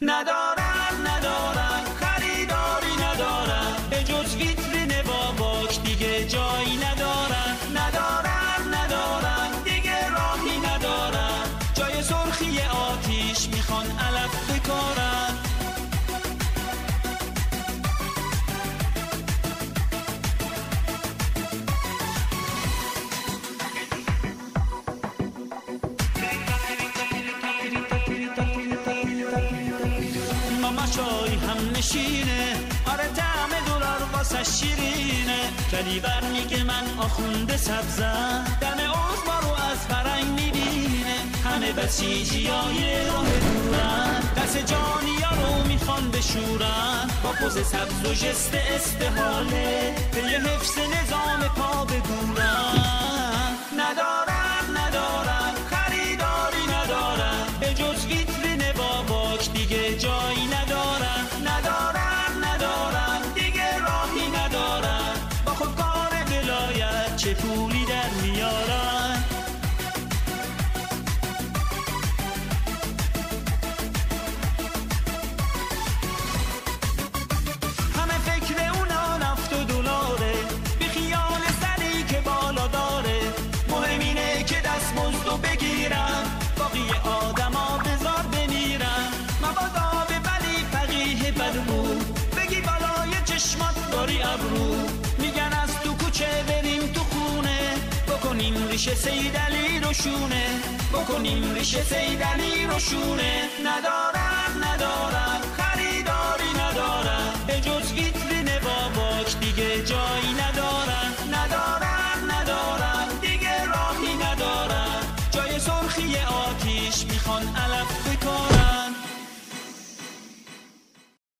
ندارن خریداری ندارن، به جز ویترین باباک دیگه جایی ندارن. ندارن دیگه راهی ندارن، جای سرخی آتیش میخوان علف بکارن. ماماشای هم نشینه، آره طعم دلار واسه شیرینه. کلیور میگه من آخونده سبزم، دم عزما رو از فرنگ میبینه. همه بسیجیای راه دورن، دست جانیا رو میخوان بشورن. با پوز سبز و جست استحاله، به یه حفظ نظام پا بگورن. ندارن خریداری ندارن، به جز ویترین باباک دیگه جایی ندارن. ندارن دیگه راهی ندارن، با خود کار ولایت چه پولی در میارن. همه فکر اونا نفت و دلاره، بی خیال سری که بالا داره. مهم اینه که دستمزدو بگیرن، باقی آدما بزار بمیرن. مبادا به بلی فقیه بدبو، بگی بالای چشمات داری ابرو. میگن از تو کوچه بریم تو خونه، بکنیم ریشه سیدعلی رو شونه. ندارن خریداری ندارن، به جز ویترین باباک دیگه جایی ندارن. ندارن دیگه راهی ندارن، جای سرخی آتیش میخوان علف